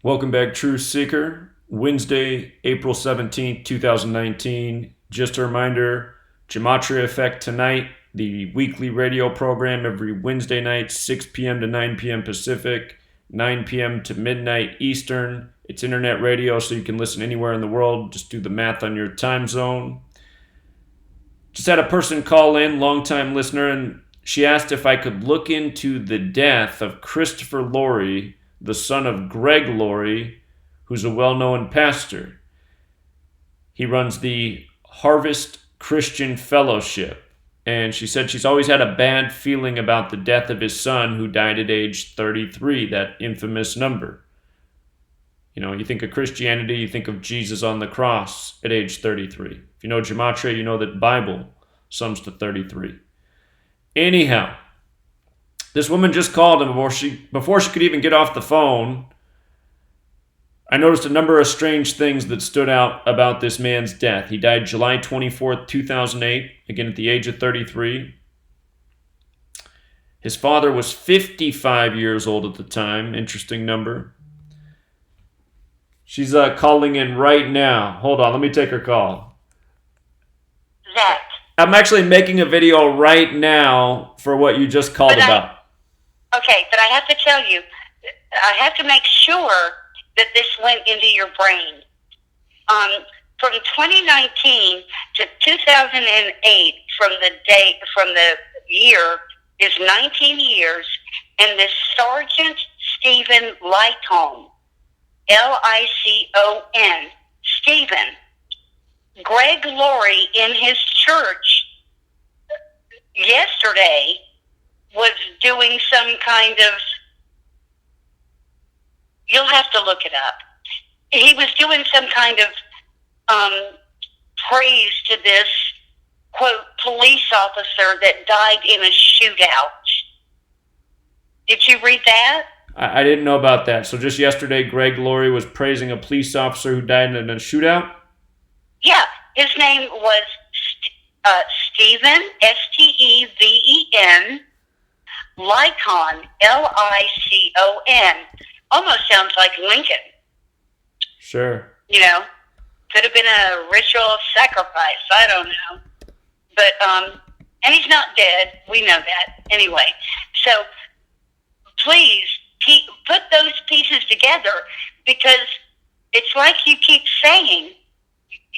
Welcome back, Truth Seeker. Wednesday, April 17th, 2019. Just a reminder, Gematria Effect tonight, the weekly radio program every Wednesday night, 6 p.m. to 9 p.m. Pacific, 9 p.m. to midnight Eastern. It's internet radio, so you can listen anywhere in the world. Just do the math on your time zone. Just had a person call in, longtime listener, and she asked if I could look into the death of Christopher Laurie, the son of Greg Laurie, who's a well-known pastor. He runs the Harvest Christian Fellowship, and she said she's always had a bad feeling about the death of his son, who died at age 33, that infamous number. You know, you think of Christianity, you think of Jesus on the cross at age 33. If you know Gematria, you know that Bible sums to 33. Anyhow, this woman just called him before she could even get off the phone. I noticed a number of strange things that stood out about this man's death. He died July 24th, 2008, again at the age of 33. His father was 55 years old at the time. Interesting number. She's calling in right now. Hold on, let me take her call. That. I'm actually making a video right now for what you just called about. Okay, but I have to tell you, I have to make sure that this went into your brain. From 2019 to 2008, from the year is 19 years, and this Sergeant Stephen Licon, Licon, Stephen, Greg Laurie in his church yesterday was doing some kind of, you'll have to look it up. He was doing some kind of praise to this, quote, police officer that died in a shootout. Did you read that? I didn't know about that. So just yesterday, Greg Laurie was praising a police officer who died in a shootout? Yeah, his name was Stephen, Steven, Licon, Licon. Almost sounds like Lincoln. Sure. You know, could have been a ritual sacrifice. I don't know. But, and he's not dead. We know that. Anyway, so please put those pieces together, because it's like you keep saying,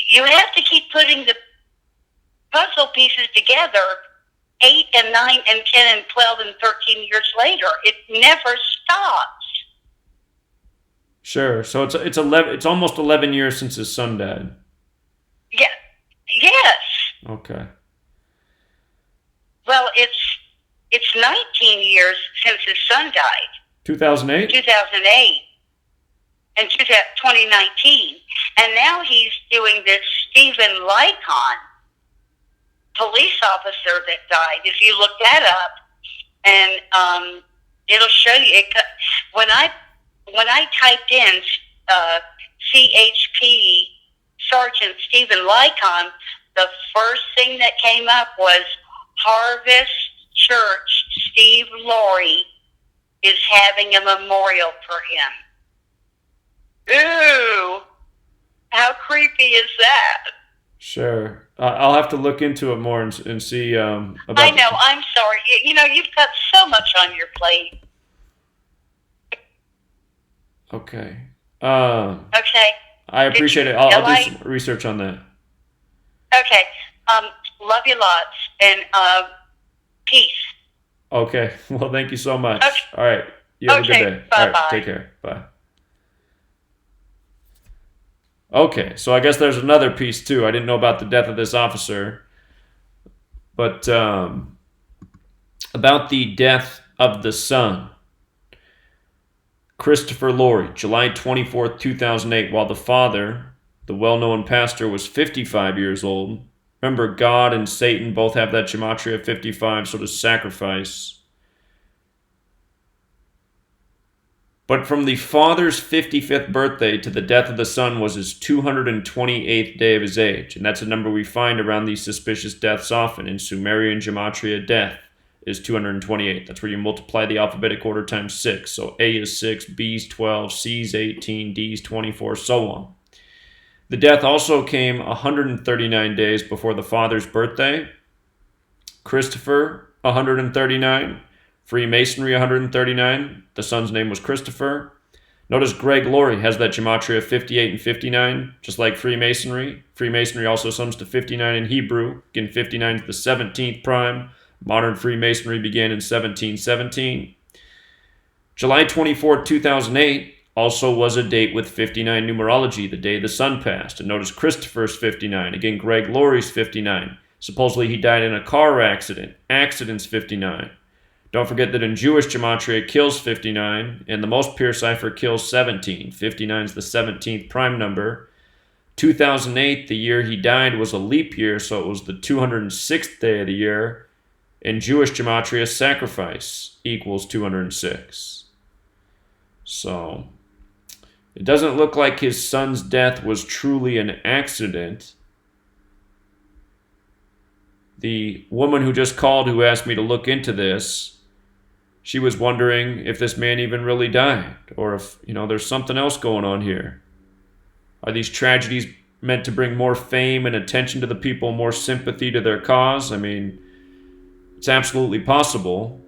you have to keep putting the puzzle pieces together 8 and 9 and 10 and 12 and 13 years later. It never stops. Sure. So it's almost 11 years since his son died. Yeah. Yes. Okay. Well, it's 19 years since his son died. 2008? 2008. And 2019. And now he's doing this Stephen Licon, police officer that died. If you look that up, and it'll show you. When I typed in CHP Sergeant Stephen Licon, the first thing that came up was Harvest Church Steve Laurie is having a memorial for him. Ooh, how creepy is that? Sure. I'll have to look into it more and see about... I know, I'm sorry. You know, you've got so much on your plate. Okay. Okay. I appreciate it. I'll do some research on that. Okay. Love you lots, and peace. Okay. Well, thank you so much. Okay. All right. You have a good day. Bye-bye. All right. Take care. Bye. Okay. So I guess there's another piece, too. I didn't know about the death of this officer. But about the death of the son. Christopher Laurie, July 24th, 2008, while the father, the well-known pastor, was 55 years old. Remember, God and Satan both have that gematria of 55, so does sacrifice. But from the father's 55th birthday to the death of the son was his 228th day of his age. And that's a number we find around these suspicious deaths often in Sumerian gematria. Death is 228. That's where you multiply the alphabetic order times 6. So A is 6, B is 12, C is 18, D is 24, so on. The death also came 139 days before the father's birthday. Christopher, 139. Freemasonry, 139. The son's name was Christopher. Notice Greg Laurie has that gematria 58 and 59, just like Freemasonry. Freemasonry also sums to 59 in Hebrew. Again, 59 is the 17th prime. Modern Freemasonry began in 1717. July 24, 2008 also was a date with 59 numerology, the day the sun passed. And notice Christopher's 59. Again, Greg Laurie's 59. Supposedly he died in a car accident. Accident's 59. Don't forget that in Jewish gematria it kills 59, and the most pure cipher kills 17. 59 is the 17th prime number. 2008, the year he died, was a leap year, so it was the 206th day of the year. In Jewish gematria, sacrifice equals 206. So, it doesn't look like his son's death was truly an accident. The woman who just called, who asked me to look into this, she was wondering if this man even really died, or if, there's something else going on here. Are these tragedies meant to bring more fame and attention to the people, more sympathy to their cause? I mean, it's absolutely possible.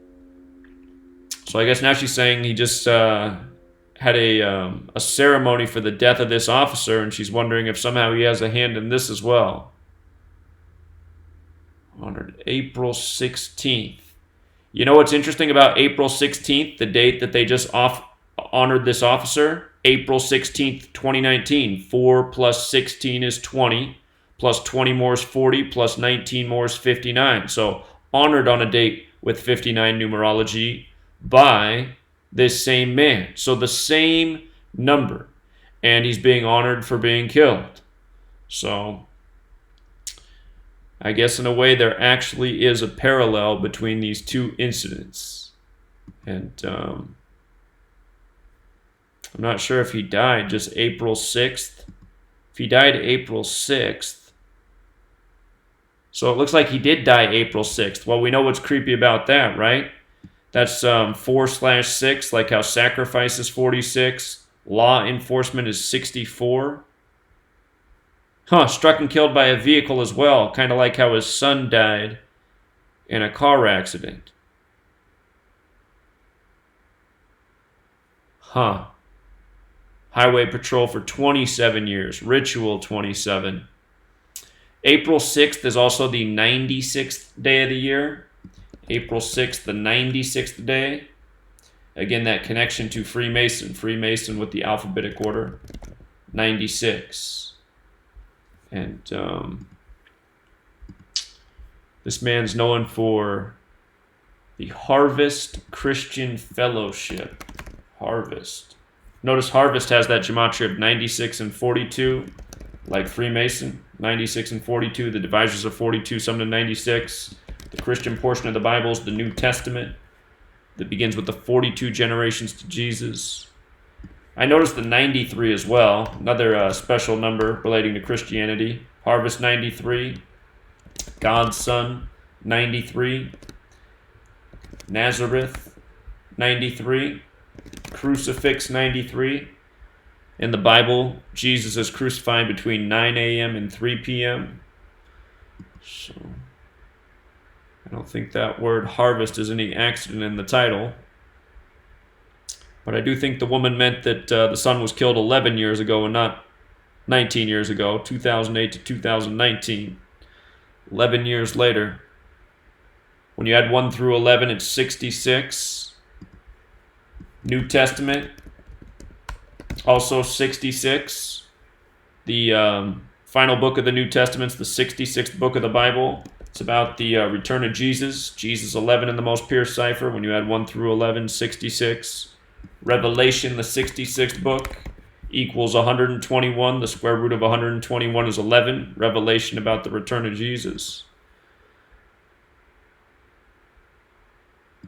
So I guess now she's saying he just had a ceremony for the death of this officer, and she's wondering if somehow he has a hand in this as well. Honored April 16th. You know what's interesting about April 16th, the date that they just honored this officer? April 16th, 2019. 4 plus 16 is 20, plus 20 more is 40, plus 19 more is 59. So honored on a date with 59 numerology by this same man. So the same number. And he's being honored for being killed. So I guess in a way there actually is a parallel between these two incidents. And I'm not sure if he died just April 6th. If he died April 6th, so it looks like he did die April 6th. Well, we know what's creepy about that, right? That's 4/6, like how sacrifice is 46, law enforcement is 64. Struck and killed by a vehicle as well, kind of like how his son died in a car accident. Highway patrol for 27 years, ritual 27. April 6th is also the 96th day of the year. April 6th, the 96th day. Again, that connection to Freemason with the alphabetic order, 96. And this man's known for the Harvest Christian Fellowship. Harvest. Notice Harvest has that gematria of 96 and 42, like Freemason. 96 and 42, the divisors of 42 sum to 96. The Christian portion of the Bible is the New Testament that begins with the 42 generations to Jesus. I noticed the 93 as well, another special number relating to Christianity. Harvest 93, God's Son 93, Nazareth 93, Crucifix 93. In the Bible, Jesus is crucified between 9 a.m. and 3 p.m. So I don't think that word harvest is any accident in the title. But I do think the woman meant that the son was killed 11 years ago and not 19 years ago, 2008 to 2019. 11 years later. When you add 1 through 11, it's 66. New Testament, also 66. The final book of the New Testament is the 66th book of the Bible. It's about the return of Jesus. Jesus 11 in the most pure cipher. When you add 1 through 11, 66. Revelation, the 66th book, equals 121. The square root of 121 is 11. Revelation about the return of Jesus.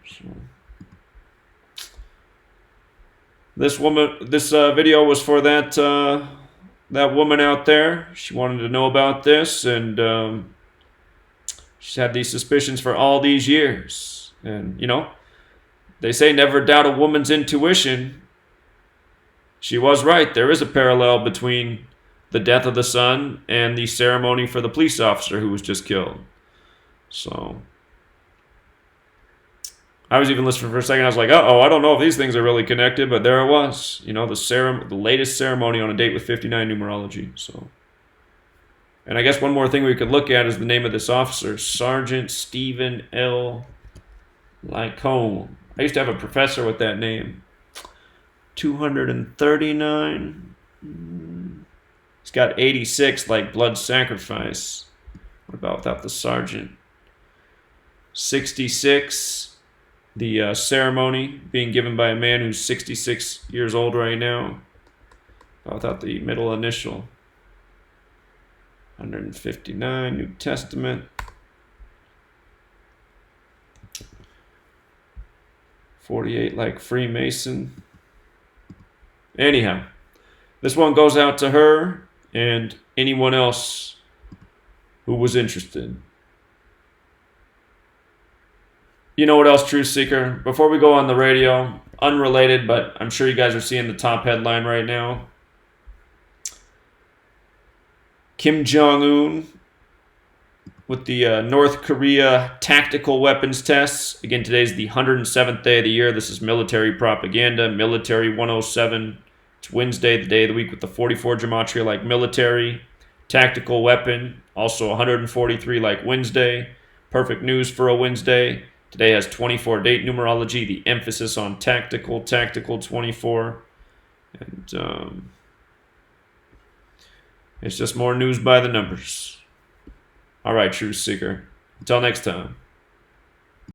So, this video was for that woman out there. She wanted to know about this, and she's had these suspicions for all these years. And, they say never doubt a woman's intuition. She was right. There is a parallel between the death of the son and the ceremony for the police officer who was just killed. So I was even listening for a second. I was like, I don't know if these things are really connected, but there it was. The latest ceremony on a date with 59 numerology. So, and I guess one more thing we could look at is the name of this officer, Sergeant Stephen L. Licon. I used to have a professor with that name. 239. He's got 86, like blood sacrifice. What about without the sergeant? 66. The ceremony being given by a man who's 66 years old right now. Without the middle initial. 159, New Testament. 48, like Freemason. Anyhow, this one goes out to her and anyone else who was interested. You know what else, Truth Seeker? Before we go on the radio, unrelated, but I'm sure you guys are seeing the top headline right now. Kim Jong-un with the North Korea tactical weapons tests. Again, today's the 107th day of the year. This is military propaganda, military 107. It's Wednesday, the day of the week with the 44 Gematria like military. Tactical weapon, also 143 like Wednesday. Perfect news for a Wednesday. Today has 24 date numerology, the emphasis on tactical 24. And it's just more news by the numbers. All right, Truth Seeker. Until next time.